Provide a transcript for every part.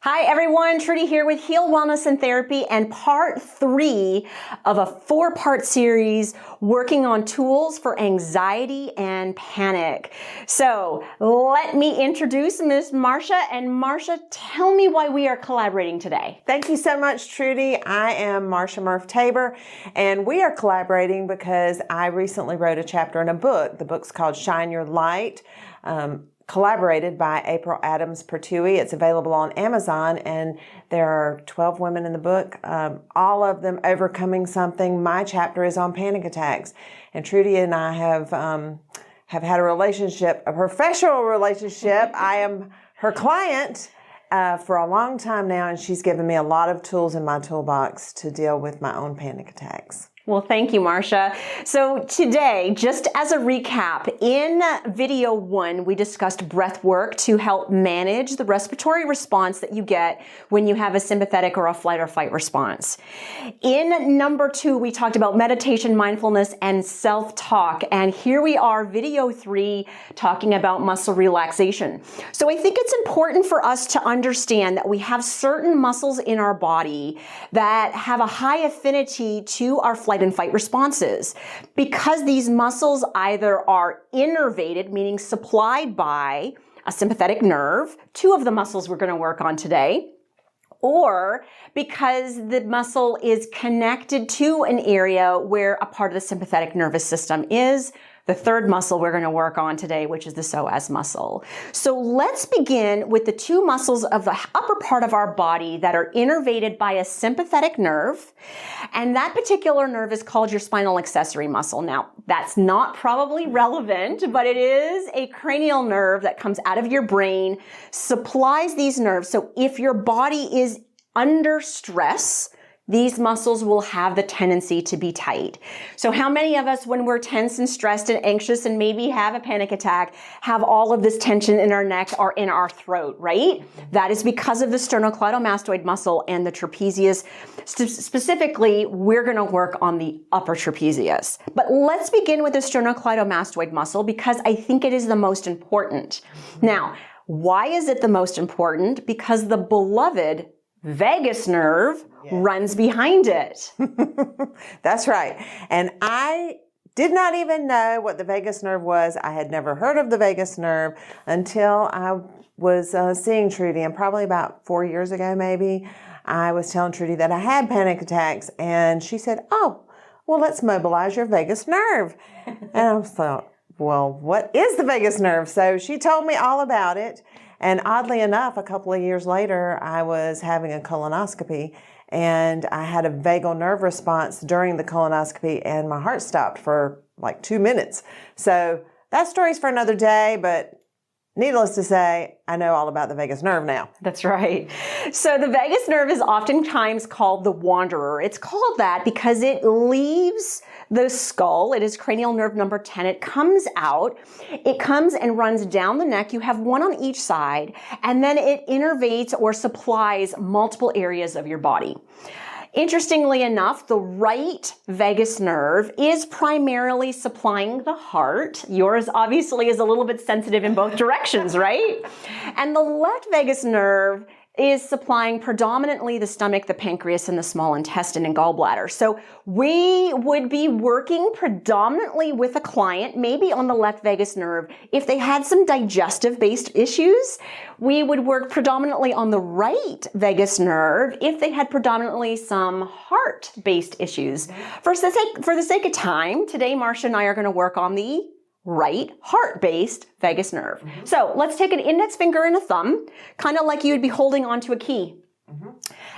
Hi everyone, Trudy here with Heal Wellness and Therapy and part 3 of a 4-part series working on tools for anxiety and panic. So let me introduce Miss Marcia, and Marcia, tell me why we are collaborating today. Thank you so much, Trudy. I am Marcia Murph Tabor, and we are collaborating because I recently wrote a chapter in a book. The book's called Shine Your Light. Collaborated by April Adams Pertwee. It's available on Amazon, and there are 12 women in the book, all of them overcoming something. My chapter is on panic attacks, and Trudy and I have had a relationship, a professional relationship. I am her client for a long time now, and she's given me a lot of tools in my toolbox to deal with my own panic attacks. Well, thank you, Marcia. So today, just as a recap, in video 1, we discussed breath work to help manage the respiratory response that you get when you have a sympathetic or a flight or fight response. In number 2, we talked about meditation, mindfulness, and self-talk. And here we are, video 3, talking about muscle relaxation. So I think it's important for us to understand that we have certain muscles in our body that have a high affinity to our flight and fight responses, because these muscles either are innervated, meaning supplied by a sympathetic nerve, 2 of the muscles we're going to work on today, or because the muscle is connected to an area where a part of the sympathetic nervous system is. The 3rd muscle we're going to work on today, which is the psoas muscle. So let's begin with the 2 muscles of the upper part of our body that are innervated by a sympathetic nerve. And that particular nerve is called your spinal accessory muscle. Now, that's not probably relevant, but it is a cranial nerve that comes out of your brain, supplies these nerves. So if your body is under stress, these muscles will have the tendency to be tight. So how many of us, when we're tense and stressed and anxious and maybe have a panic attack, have all of this tension in our neck or in our throat, right? That is because of the sternocleidomastoid muscle and the trapezius. Specifically, we're going to work on the upper trapezius. But let's begin with the sternocleidomastoid muscle because I think it is the most important. Now, why is it the most important? Because the beloved vagus nerve runs behind it. That's right. And I did not even know what the vagus nerve was. I had never heard of the vagus nerve until I was seeing Trudy. And probably about 4 years ago, maybe, I was telling Trudy that I had panic attacks. And she said, oh, well, let's mobilize your vagus nerve. And I thought, well, what is the vagus nerve? So she told me all about it. And oddly enough, a couple of years later, I was having a colonoscopy, and I had a vagal nerve response during the colonoscopy, and my heart stopped for like 2 minutes. So that story's for another day, but needless to say, I know all about the vagus nerve now. That's right. So the vagus nerve is oftentimes called the wanderer. It's called that because it leaves the skull. It is cranial nerve number 10. It comes out. It comes and runs down the neck. You have one on each side, and then it innervates or supplies multiple areas of your body. Interestingly enough, the right vagus nerve is primarily supplying the heart. Yours obviously is a little bit sensitive in both directions, right? And the left vagus nerve is supplying predominantly the stomach, the pancreas, and the small intestine and gallbladder. So we would be working predominantly with a client, maybe on the left vagus nerve. If they had some digestive-based issues, we would work predominantly on the right vagus nerve if they had predominantly some heart-based issues. For the sake of time, today Marcia and I are going to work on the right heart-based vagus nerve. So let's take an index finger and a thumb, kind of like you would be holding onto a key.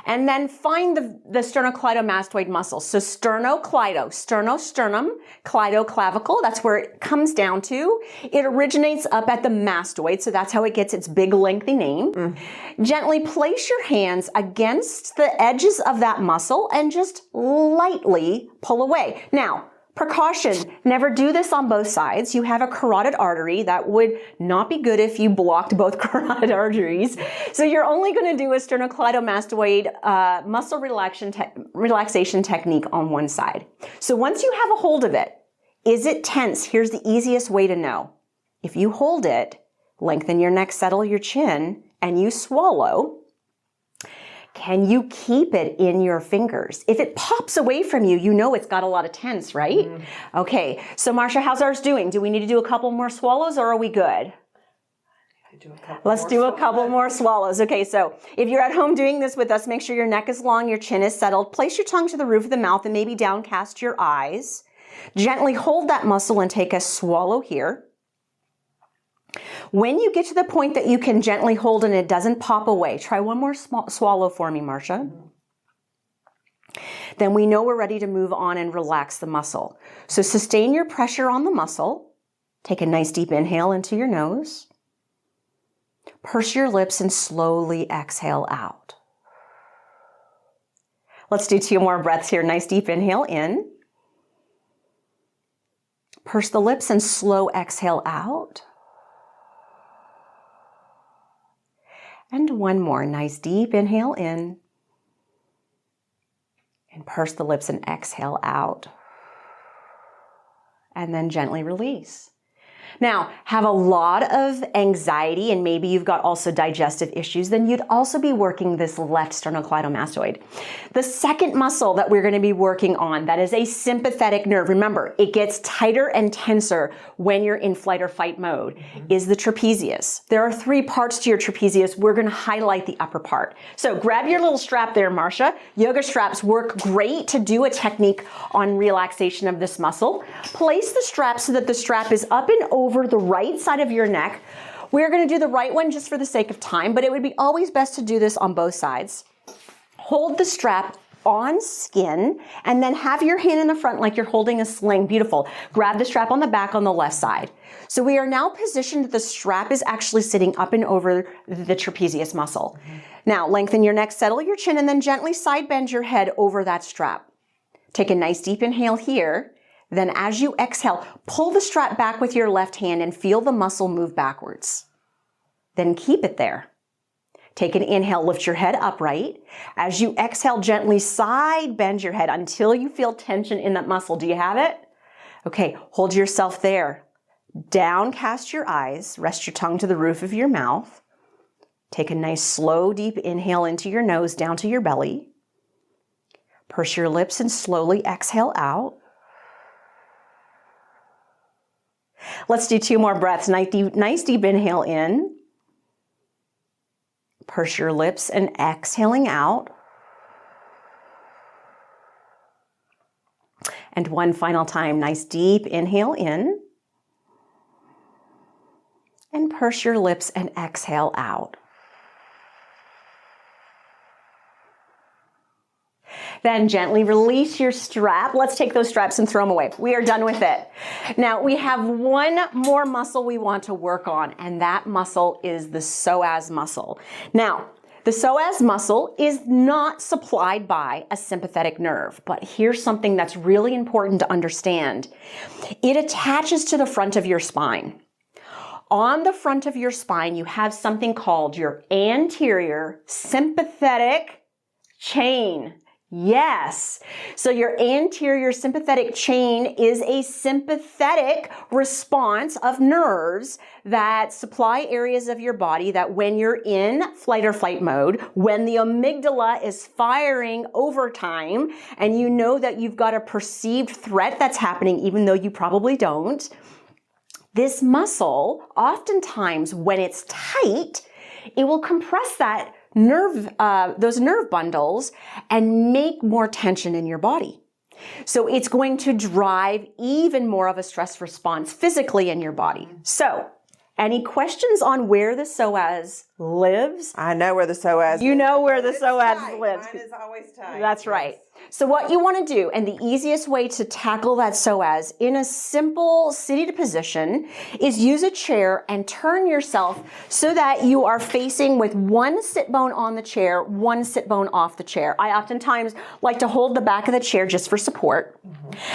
And then find the sternocleidomastoid muscle. So sternocleido, sternum, clavicle, that's where it comes down to. It originates up at the mastoid, so that's how it gets its big lengthy name. Gently place your hands against the edges of that muscle and just lightly pull away. Now, precaution, never do this on both sides. You have a carotid artery. That would not be good if you blocked both carotid arteries. So you're only going to do a sternocleidomastoid muscle relaxation technique on one side. So once you have a hold of it, is it tense? Here's the easiest way to know. If you hold it, lengthen your neck, settle your chin, and you swallow, Can you keep it in your fingers? If it pops away from you, you know it's got a lot of tense, right? Okay, so Marcia, how's ours doing? Do we need to do a couple more swallows or are we good? Let's do a couple more swallows. Okay, so if you're at home doing this with us, make sure your neck is long, your chin is settled. Place your tongue to the roof of the mouth and maybe downcast your eyes. Gently hold that muscle and take a swallow here. When you get to the point that you can gently hold and it doesn't pop away, try one more swallow for me, Marcia. Then we know we're ready to move on and relax the muscle. So sustain your pressure on the muscle. Take a nice deep inhale into your nose. Purse your lips and slowly exhale out. Let's do 2 more breaths here. Nice deep inhale in. Purse the lips and slow exhale out. And 1 more. Nice deep inhale in. And purse the lips and exhale out. And then gently release. Now, have a lot of anxiety and maybe you've got also digestive issues, then you'd also be working this left sternocleidomastoid. The second muscle that we're going to be working on, that is a sympathetic nerve. Remember, it gets tighter and tenser when you're in flight or fight mode, is the trapezius. There are 3 parts to your trapezius. We're going to highlight the upper part. So grab your little strap there, Marcia. Yoga straps work great to do a technique on relaxation of this muscle. Place the strap so that the strap is up and over the right side of your neck. We're going to do the right one just for the sake of time, but it would be always best to do this on both sides. Hold the strap on skin and then have your hand in the front like you're holding a sling. Beautiful. Grab the strap on the back on the left side. So we are now positioned that the strap is actually sitting up and over the trapezius muscle. Now lengthen your neck, settle your chin, and then gently side bend your head over that strap. Take a nice deep inhale here. Then as you exhale, pull the strap back with your left hand and feel the muscle move backwards. Then keep it there. Take an inhale, lift your head upright. As you exhale, gently side bend your head until you feel tension in that muscle. Do you have it? Okay, hold yourself there. Downcast your eyes, rest your tongue to the roof of your mouth. Take a nice slow deep inhale into your nose down to your belly. Purse your lips and slowly exhale out. Let's do 2 more breaths. Nice deep inhale in. Purse your lips and exhaling out. And 1 final time. Nice deep inhale in. And purse your lips and exhale out. Then gently release your strap. Let's take those straps and throw them away. We are done with it. Now we have 1 more muscle we want to work on, and that muscle is the psoas muscle. Now, the psoas muscle is not supplied by a sympathetic nerve, but here's something that's really important to understand. It attaches to the front of your spine. On the front of your spine, you have something called your anterior sympathetic chain. Yes. So your anterior sympathetic chain is a sympathetic response of nerves that supply areas of your body that when you're in flight or fight mode, when the amygdala is firing overtime and you know that you've got a perceived threat that's happening even though you probably don't, this muscle, oftentimes when it's tight, it will compress that those nerve bundles and make more tension in your body. So it's going to drive even more of a stress response physically in your body. So any questions on where the psoas lives? I know where the psoas You know where the psoas lives. Mine is always tight. That's right. So what you want to do, and the easiest way to tackle that psoas in a simple seated position, is use a chair and turn yourself so that you are facing with 1 sit bone on the chair, 1 sit bone off the chair. I oftentimes like to hold the back of the chair just for support.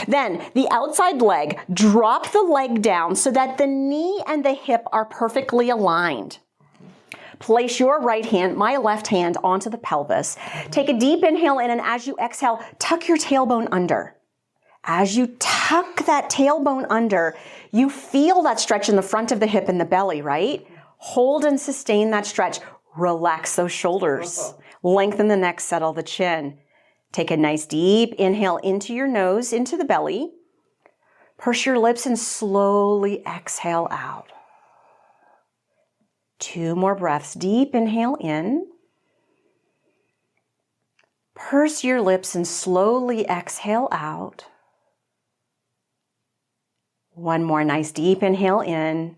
Then the outside leg, drop the leg down so that the knee and the hip are perfectly aligned. Place your right hand, my left hand, onto the pelvis. Take a deep inhale in, and as you exhale, tuck your tailbone under. As you tuck that tailbone under, you feel that stretch in the front of the hip and the belly, right? Hold and sustain that stretch. Relax those shoulders. Lengthen the neck, settle the chin. Take a nice deep inhale into your nose, into the belly. Purse your lips and slowly exhale out. 2 more breaths. Deep inhale in. Purse your lips and slowly exhale out. 1 more nice deep inhale in.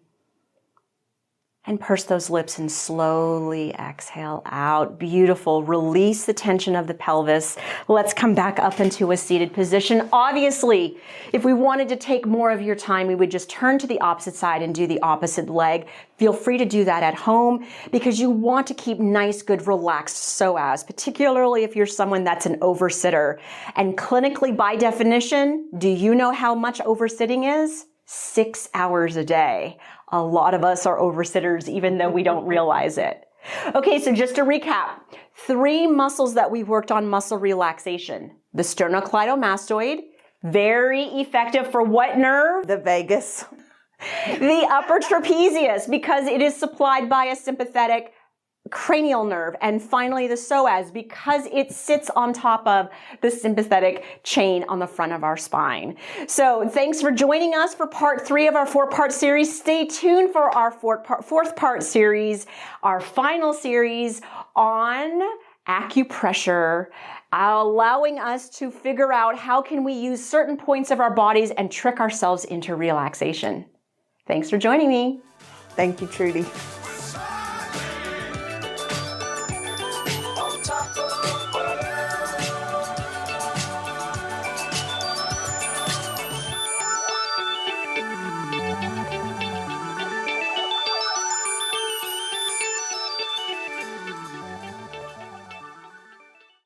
And purse those lips and slowly exhale out. Beautiful. Release the tension of the pelvis. Let's come back up into a seated position. Obviously, if we wanted to take more of your time, we would just turn to the opposite side and do the opposite leg. Feel free to do that at home because you want to keep nice, good, relaxed psoas, particularly if you're someone that's an oversitter. And clinically, by definition, do you know how much oversitting is? 6 hours a day. A lot of us are oversitters even though we don't realize it. Okay, so just to recap, 3 muscles that we worked on muscle relaxation. The sternocleidomastoid, very effective for what nerve? The vagus. The upper trapezius, because it is supplied by a sympathetic cranial nerve. And finally, the psoas, because it sits on top of the sympathetic chain on the front of our spine. So thanks for joining us for part 3 of our 4-part series. Stay tuned for our 4th part series, our final series on acupressure, allowing us to figure out how can we use certain points of our bodies and trick ourselves into relaxation. Thanks for joining me. Thank you, Trudy.